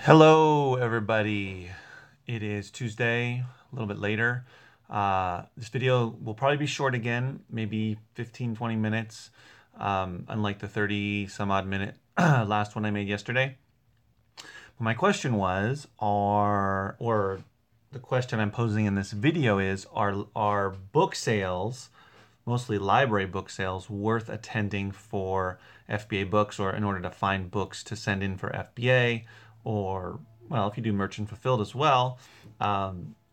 Hello, everybody. It is Tuesday, a little bit later. This video will probably be short again, maybe 15, 20 minutes, unlike the 30 some odd minute last one I made yesterday. My question was, or the question I'm posing in this video is, are book sales, mostly library book sales, worth attending for FBA books, or in order to find books to send in for FBA, or, well, if you do merchant fulfilled as well.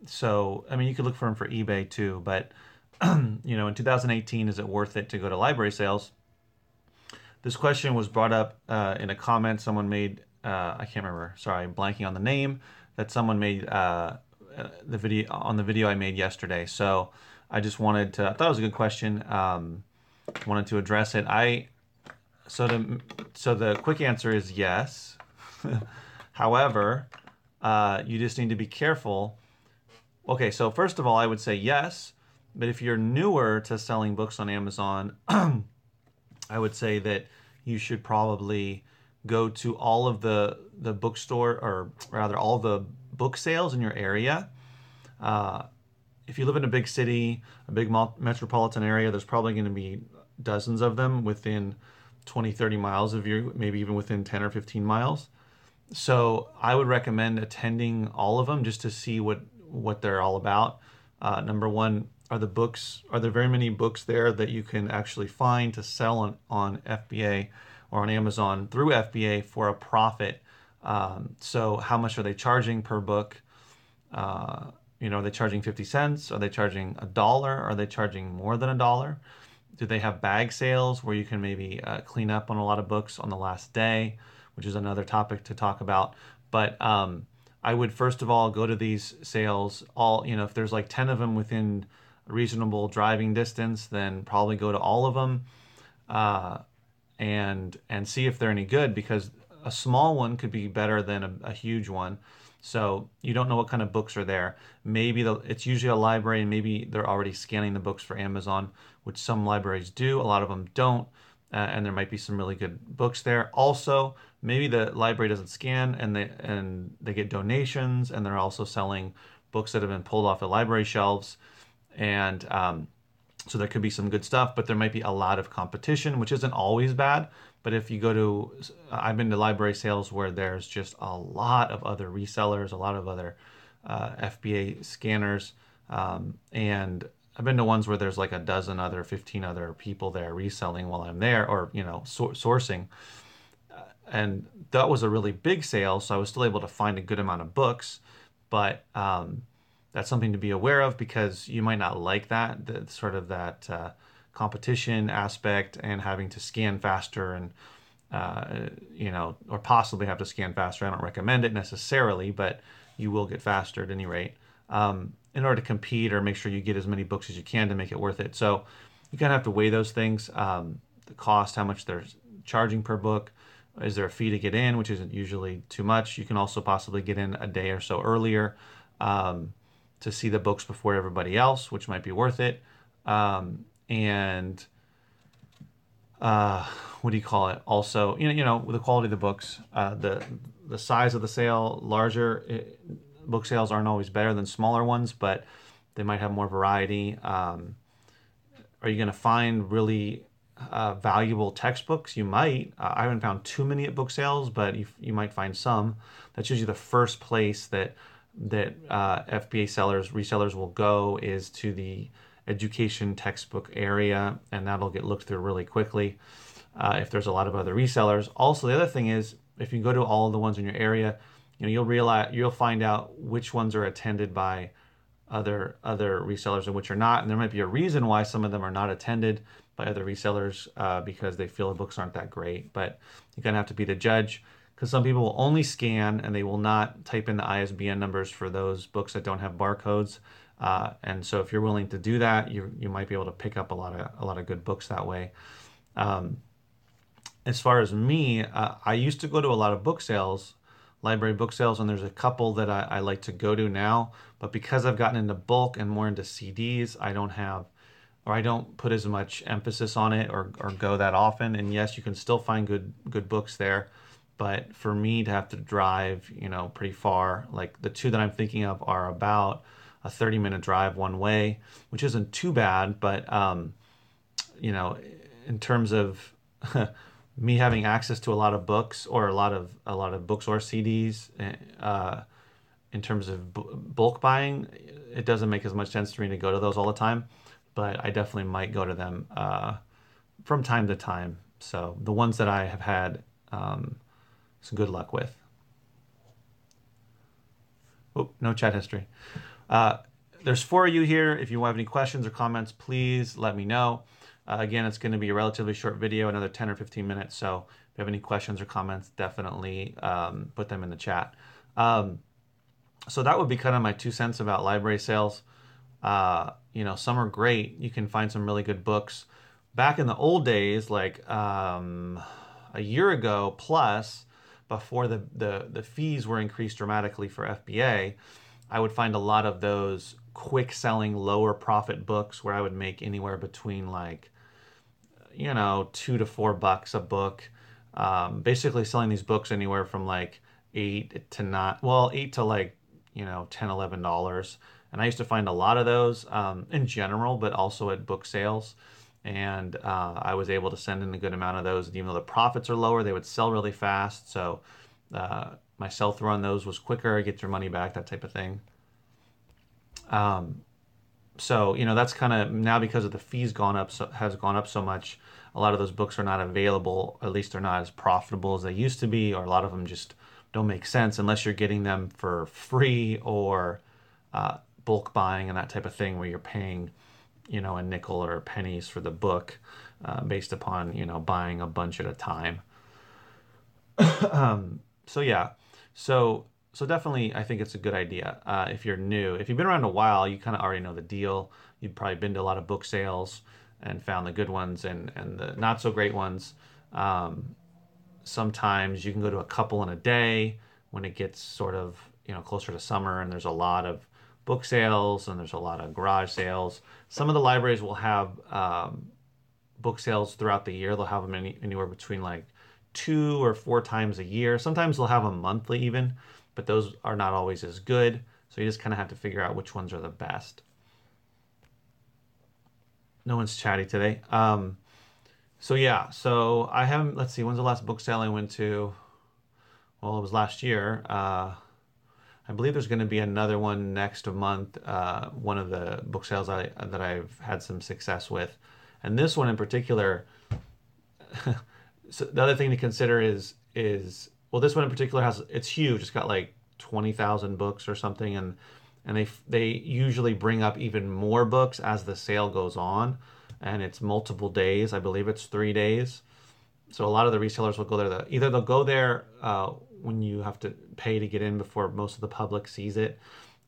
So, I mean, you could look for them for eBay too, but, in 2018, is it worth it to go to library sales? This question was brought up in a comment someone made. I can't remember. Sorry, I'm blanking on the name that someone made the video I made yesterday. So I just wanted to. I thought it was a good question. Wanted to address it. So the quick answer is yes. However, you just need to be careful. Okay, so first of all, I would say yes, but if you're newer to selling books on Amazon, I would say that you should probably go to all of the bookstore, or rather all the book sales in your area. If you live in a big city, a big metropolitan area, there's probably going to be dozens of them within 20, 30 miles of you, maybe even within 10 or 15 miles. So I would recommend attending all of them just to see what they're all about. Number one, are there very many books there that you can actually find to sell on FBA or on Amazon through FBA for a profit? So how much are they charging per book? Are they charging 50 cents? Are they charging $1? Are they charging more than $1? Do they have bag sales where you can maybe clean up on a lot of books on the last day, which is another topic to talk about. But I would first of all go to these sales. If there's like 10 of them within a reasonable driving distance, then probably go to all of them and see if they're any good, because a small one could be better than a huge one. So you don't know what kind of books are there. Maybe it's usually a library, and maybe they're already scanning the books for Amazon, which some libraries do. A lot of them don't, and there might be some really good books there. Also, maybe the library doesn't scan, and they get donations, and they're also selling books that have been pulled off the library shelves, and so there could be some good stuff, but there might be a lot of competition, which isn't always bad. But if you go to, I've been to library sales where there's just a lot of other resellers, a lot of other FBA scanners, and I've been to ones where there's like 15 other people there reselling while I'm there, or sourcing. And that was a really big sale, so I was still able to find a good amount of books, but that's something to be aware of, because you might not like that competition aspect, and having to scan faster, and or possibly have to scan faster. I don't recommend it necessarily, but you will get faster at any rate, in order to compete or make sure you get as many books as you can to make it worth it. So you kind of have to weigh those things: the cost, how much they're charging per book. Is there a fee to get in, which isn't usually too much? You can also possibly get in a day or so earlier to see the books before everybody else, which might be worth it. And what do you call it? Also, with the quality of the books, the size of the sale, book sales aren't always better than smaller ones, but they might have more variety. Are you going to find really valuable textbooks? You might. I haven't found too many at book sales, but you might find some. That's usually the first place that FBA resellers will go, is to the education textbook area, and that'll get looked through really quickly if there's a lot of other resellers. Also, the other thing is, if you go to all of the ones in your area, you'll find out which ones are attended by other resellers and which are not, and there might be a reason why some of them are not attended by other resellers, because they feel the books aren't that great. But you're gonna have to be the judge, because some people will only scan and they will not type in the ISBN numbers for those books that don't have barcodes. And so if you're willing to do that, you might be able to pick up a lot of good books that way. As far as me, I used to go to a lot of book sales, library book sales, and there's a couple that I like to go to now. But because I've gotten into bulk and more into CDs, I don't put as much emphasis on it, or go that often. And yes, you can still find good books there, But for me to have to drive, you know, pretty far, like the two that I'm thinking of are about a 30-minute drive one way, which isn't too bad, but you know, in terms of me having access to a lot of books or a lot of books or CDs, in terms of bulk buying, it doesn't make as much sense to me to go to those all the time, but I definitely might go to them from time to time. So the ones that I have had some good luck with. Oh, no chat history. Uh, there's 4 of you here. If you have any questions or comments, please let me know. Again, it's going to be a relatively short video, another 10 or 15 minutes. So if you have any questions or comments, definitely put them in the chat. So that would be kind of my 2 cents about library sales. You know, some are great. You can find some really good books. Back in the old days, like a year ago plus, before the fees were increased dramatically for FBA, I would find a lot of those quick selling, lower profit books where I would make anywhere between like, you know, $2 to $4 a book. Basically selling these books anywhere from like 8 to like, you know, $10, $11. And I used to find a lot of those in general, but also at book sales. And I was able to send in a good amount of those. And even though the profits are lower, they would sell really fast. So my sell through on those was quicker, get your money back, that type of thing. So, you know, that's kind of now because of the fees has gone up so much. A lot of those books are not available. At least they're not as profitable as they used to be, or a lot of them just don't make sense unless you're getting them for free or bulk buying and that type of thing where you're paying, you know, a nickel or pennies for the book based upon, you know, buying a bunch at a time. So yeah, so definitely I think it's a good idea if you're new. If you've been around a while, you kind of already know the deal. You've probably been to a lot of book sales and found the good ones and the not so great ones. Sometimes you can go to a couple in a day when it gets sort of, you know, closer to summer and there's a lot of book sales and there's a lot of garage sales. Some of the libraries will have book sales throughout the year. They'll have them anywhere between like 2 or 4 times a year. Sometimes they'll have them monthly even, but those are not always as good. So you just kind of have to figure out which ones are the best. No one's chatty today. So yeah, so I haven't, let's see, when's the last book sale I went to? Well, it was last year. I believe there's going to be another one next month. One of the book sales that I've had some success with. And this one in particular, so the other thing to consider is well, this one in particular it's huge. It's got like 20,000 books or something, and they usually bring up even more books as the sale goes on, and it's multiple days. I believe it's 3 days. So a lot of the resellers will go there. Either they'll go there when you have to pay to get in before most of the public sees it,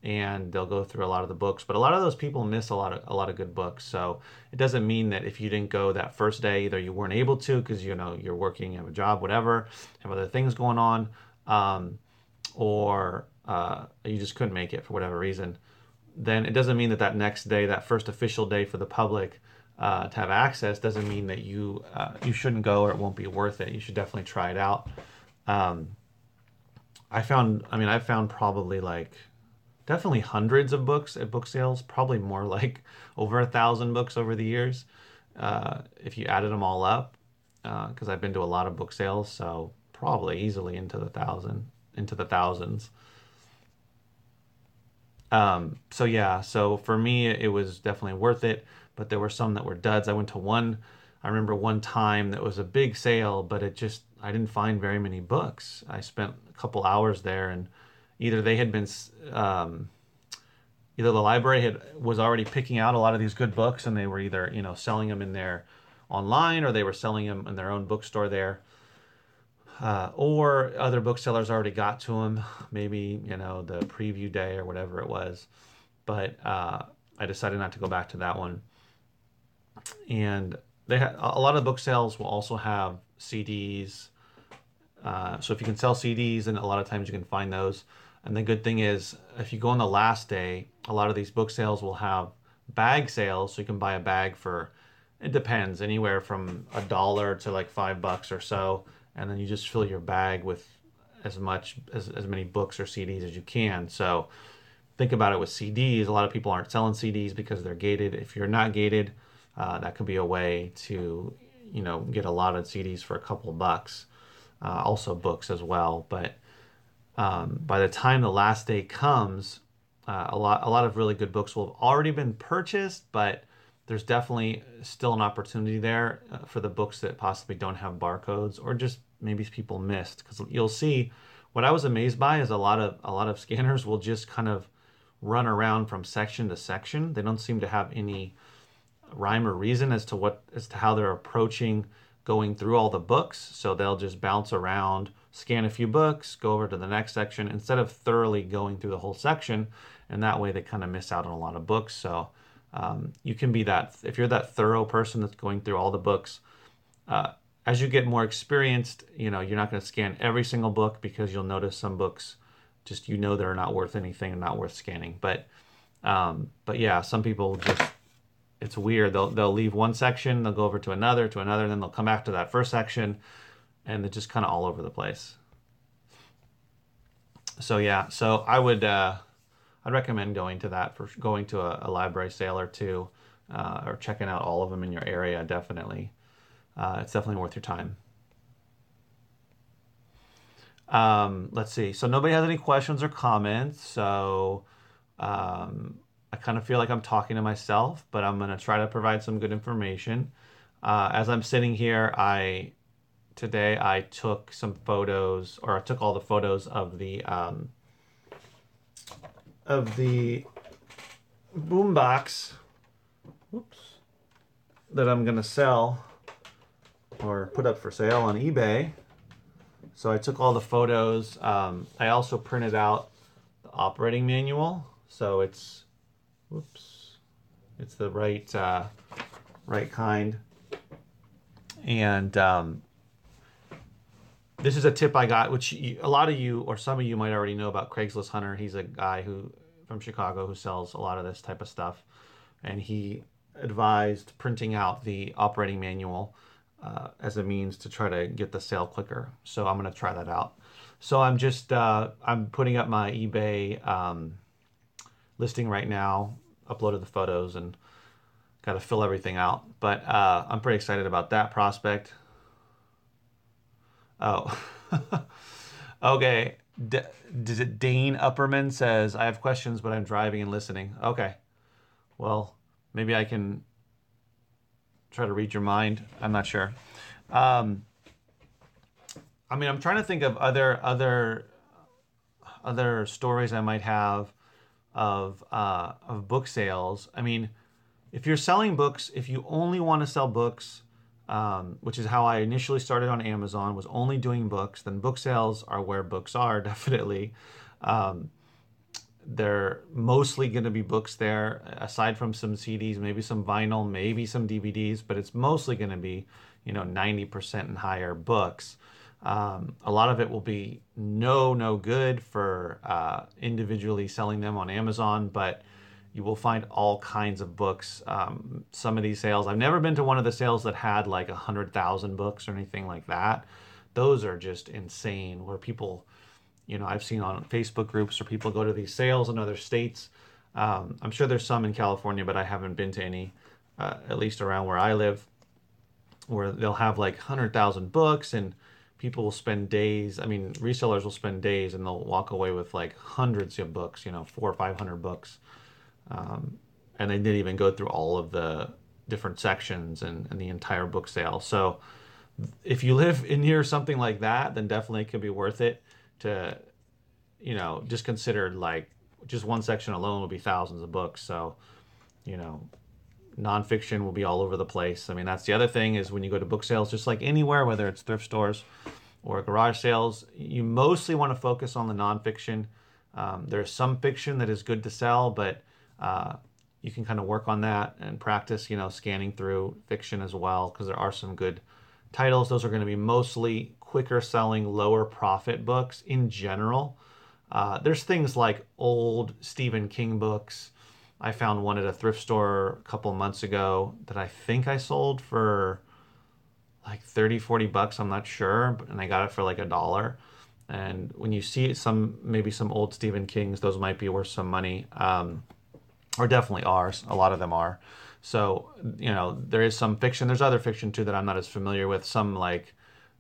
and they'll go through a lot of the books. But a lot of those people miss a lot of good books. So it doesn't mean that if you didn't go that first day, either you weren't able to because, you know, you're working, you have a job, whatever, have other things going on, or you just couldn't make it for whatever reason. Then it doesn't mean that next day, that first official day for the public to have access, doesn't mean that you shouldn't go or it won't be worth it. You should definitely try it out. I found probably like definitely hundreds of books at book sales, probably more like over 1,000 books over the years, if you added them all up, because I've been to a lot of book sales, so probably easily into the thousands. So yeah, so for me, it was definitely worth it, but there were some that were duds. I went to one, I remember one time that was a big sale, but I didn't find very many books. I spent a couple hours there and either they had been, either the library was already picking out a lot of these good books and they were either, you know, selling them in their online or they were selling them in their own bookstore there. Or other booksellers already got to them, maybe, you know, the preview day or whatever it was. But I decided not to go back to that one. And they a lot of book sales will also have CDs. So if you can sell CDs, then a lot of times you can find those. And the good thing is, if you go on the last day, a lot of these book sales will have bag sales. So you can buy a bag for, it depends, anywhere from $1 to like $5 or so. and then you just fill your bag with as many books or CDs as you can. So think about it with CDs. A lot of people aren't selling CDs because they're gated. If you're not gated, that could be a way to, get a lot of CDs for a couple of bucks. Also books as well. But by the time the last day comes, a lot of really good books will have already been purchased, but there's definitely still an opportunity there for the books that possibly don't have barcodes, or just maybe people missed. Because you'll see, what I was amazed by is a lot of scanners will just kind of run around from section to section. They don't seem to have any rhyme or reason as to how they're approaching going through all the books. So they'll just bounce around, scan a few books, go over to the next section instead of thoroughly going through the whole section. And that way they kind of miss out on a lot of books. So you can be that, if you're that thorough person that's going through all the books. As you get more experienced, you're not going to scan every single book, because you'll notice some books just they're not worth anything and not worth scanning. But yeah, some people just, it's weird. They'll leave one section, they'll go over to another, and then they'll come back to that first section, and they're just kind of all over the place. So yeah, so I'd recommend going to a library sale or two, or checking out all of them in your area. Definitely, it's definitely worth your time. Let's see. So nobody has any questions or comments. So I kind of feel like I'm talking to myself, but I'm going to try to provide some good information. As I'm sitting here, today I took some photos, or I took all the photos of the boombox, whoops, that I'm going to sell or put up for sale on eBay. So I took all the photos. I also printed out the operating manual. So it's the right kind. And this is a tip I got, which a lot of you, or some of you, might already know about Craigslist Hunter. He's a guy from Chicago who sells a lot of this type of stuff. And he advised printing out the operating manual as a means to try to get the sale quicker. So I'm going to try that out. So I'm putting up my eBay listing right now, uploaded the photos, and got to fill everything out. But I'm pretty excited about that prospect. Oh, okay. Does it Dane Upperman says, I have questions, but I'm driving and listening. Okay. Well, maybe I can try to read your mind. I'm not sure. I'm trying to think of other stories I might have of book sales. If you're selling books, if you only want to sell books, which is how I initially started on Amazon, was only doing books, then book sales are where books are, definitely. They're mostly going to be books there, aside from some CDs, maybe some vinyl, maybe some DVDs, but it's mostly going to be, 90% and higher books. A lot of it will be no good for individually selling them on Amazon, but you will find all kinds of books. Some of these sales, I've never been to one of the sales that had like 100,000 books or anything like that. Those are just insane, where people, I've seen on Facebook groups where people go to these sales in other states. I'm sure there's some in California, but I haven't been to any, at least around where I live, where they'll have like 100,000 books, and people will spend days. Resellers will spend days, and they'll walk away with like hundreds of books, 400 or 500 books. And they didn't even go through all of the different sections and the entire book sale. So if you live near something like that, then definitely it could be worth it to, just consider, like, just one section alone will be thousands of books. So, nonfiction will be all over the place. That's the other thing, is when you go to book sales, just like anywhere, whether it's thrift stores or garage sales, you mostly want to focus on the nonfiction. There's some fiction that is good to sell, but you can kind of work on that and practice, scanning through fiction as well, because there are some good titles. Those are going to be mostly quicker selling, lower profit books in general. There's things like old Stephen King books. I found one at a thrift store a couple months ago that I think I sold for like 30, 40 bucks, I'm not sure, and I got it for like $1. And when you see some, maybe some old Stephen Kings, those might be worth some money, or definitely are. A lot of them are. So, there is some fiction. There's other fiction too that I'm not as familiar with. Some like,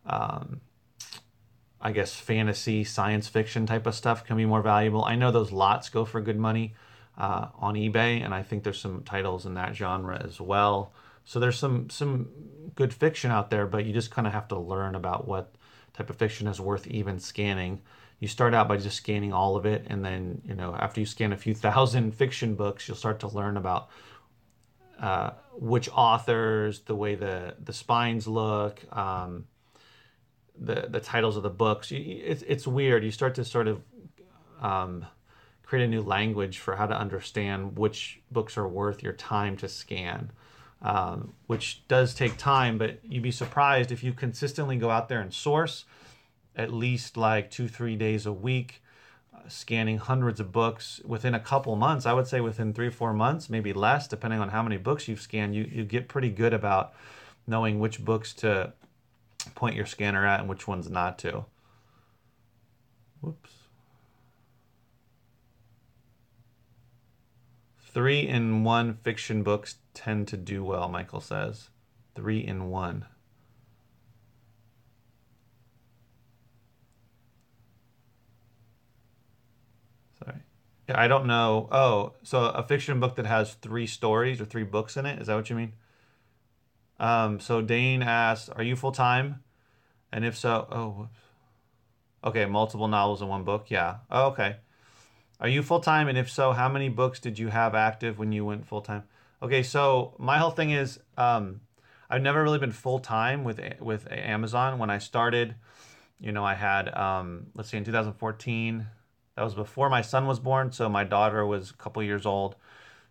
I guess, fantasy, science fiction type of stuff can be more valuable. I know those lots go for good money on eBay, and I think there's some titles in that genre as well. So there's some good fiction out there, but you just kind of have to learn about what type of fiction is worth even scanning. You start out by just scanning all of it, and then after you scan a few thousand fiction books, you'll start to learn about which authors, the way the spines look, the titles of the books. It's weird. You start to sort of um, create a new language for how to understand which books are worth your time to scan, which does take time, but you'd be surprised if you consistently go out there and source at least like 2, 3 days a week, scanning hundreds of books within a couple months. I would say within 3, 4 months, maybe less, depending on how many books you've scanned, you get pretty good about knowing which books to point your scanner at and which ones not to. Whoops. 3-in-1 fiction books tend to do well, Michael says. 3-in-1. Sorry. Yeah, I don't know. Oh, so a fiction book that has 3 stories or 3 books in it? Is that what you mean? So Dane asks, are you full time? And if so, oh, whoops. Okay, multiple novels in one book. Yeah. Oh, okay. Are you full time? And if so, how many books did you have active when you went full time? Okay, so my whole thing is, I've never really been full time with Amazon. When I started, I had let's see, in 2014, that was before my son was born, so my daughter was a couple years old.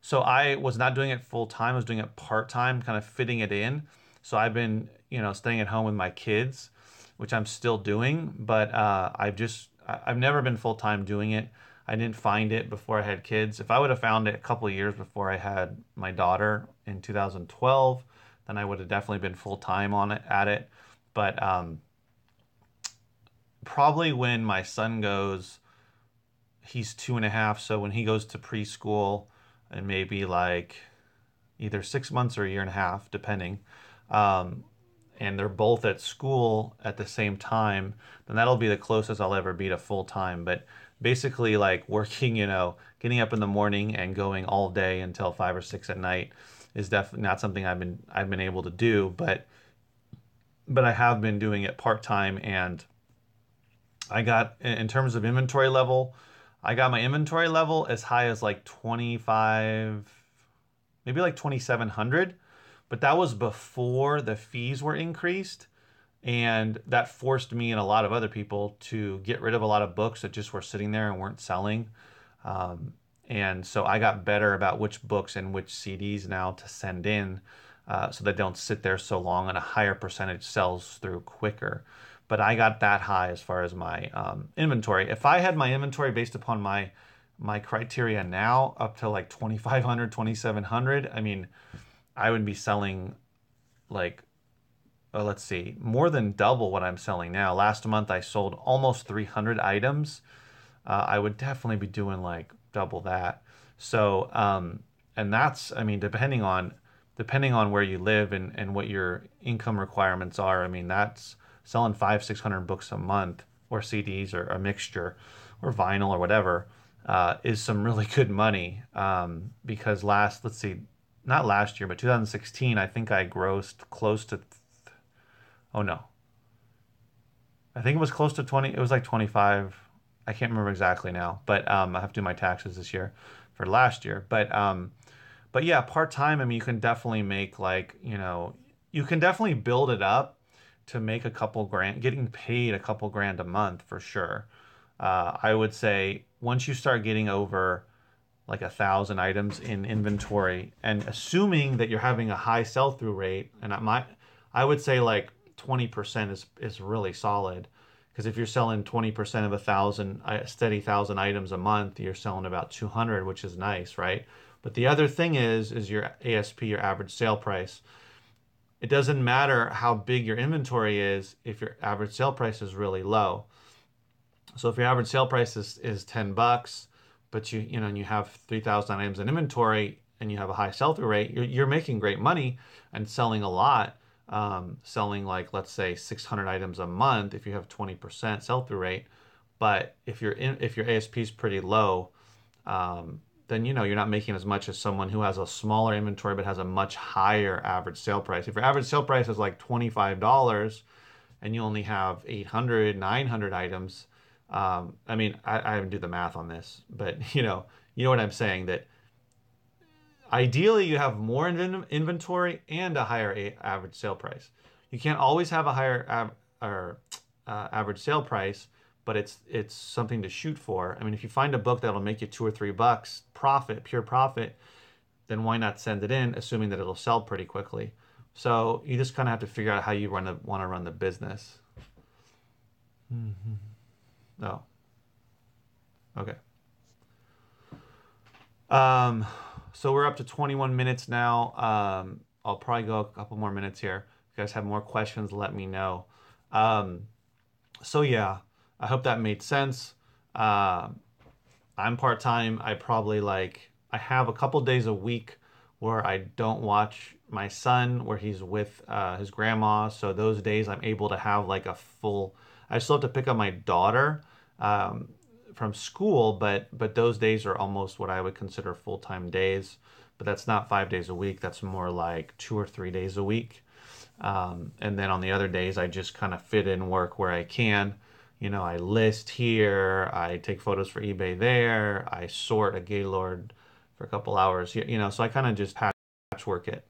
So I was not doing it full time. I was doing it part time, kind of fitting it in. So I've been, staying at home with my kids, which I'm still doing, but I've never been full time doing it. I didn't find it before I had kids. If I would have found it a couple of years before I had my daughter in 2012, then I would have definitely been full time on it at it. But probably when my son goes, he's 2.5, so when he goes to preschool and maybe like either 6 months or a year and a half, depending, um, and they're both at school at the same time, then that'll be the closest I'll ever be to full time. But basically, like working, getting up in the morning and going all day until 5 or 6 at night is definitely not something I've been able to do. But I have been doing it part time, and I got, in terms of inventory level, I got my inventory level as high as like 25, maybe like 2,700, but that was before the fees were increased. And that forced me and a lot of other people to get rid of a lot of books that just were sitting there and weren't selling. Um, and so I got better about which books and which CDs now to send in, so they don't sit there so long, and a higher percentage sells through quicker. But I got that high as far as my inventory. If I had my inventory based upon my criteria now up to like 2,500, 2,700, I mean, I would be selling like, let's see, more than double what I'm selling now. Last month I sold almost 300 items. I would definitely be doing like double that. So, and that's, I mean, depending on where you live and what your income requirements are, I mean, that's selling 500, 600 books a month, or CDs, or a mixture, or vinyl, or whatever, is some really good money. Because let's see, not last year, but 2016, I think I grossed close to, oh no, I think it was close to 20. It was like 25. I can't remember exactly now, but I have to do my taxes this year for last year. But yeah, part time. I mean, you can definitely make like, you can definitely build it up to make a couple grand, getting paid a couple grand a month for sure. I would say once you start getting over like 1,000 items in inventory, and assuming that you're having a high sell-through rate, and I would say like 20% is really solid, because if you're selling 20% of 1,000, a steady 1,000 items a month, you're selling about 200, which is nice, right? But the other thing is your ASP, your average sale price. it doesn't matter how big your inventory is if your average sale price is really low. So if your average sale price is $10, but and you have 3,000 items in inventory and you have a high sell-through rate, you're making great money and selling a lot. Selling like, let's say 600 items a month if you have 20% sell-through rate. But if your ASP is pretty low, then you're not making as much as someone who has a smaller inventory but has a much higher average sale price. If your average sale price is like $25 and you only have 800, 900 items, I mean, I haven't do the math on this, but you know what I'm saying, that ideally you have more inventory and a higher average sale price. You can't always have a higher average sale price, but it's something to shoot for. I mean, if you find a book that'll make you $2 or $3 profit, pure profit, then why not send it in, assuming that it'll sell pretty quickly? So you just kind of have to figure out how you want to run the business. Oh, okay. Um, so we're up to 21 minutes now. I'll probably go a couple more minutes here. If you guys have more questions, let me know. Um, so yeah, I hope that made sense. Uh, I'm part-time. I have a couple days a week where I don't watch my son, where he's with his grandma. So those days I'm able to have like a full, I still have to pick up my daughter um, from school, but those days are almost what I would consider full-time days. But that's not 5 days a week. That's more like 2 or 3 days a week. And then on the other days, I just kind of fit in work where I can. I list here, I take photos for eBay there, I sort a Gaylord for a couple hours. So I kind of just patchwork it.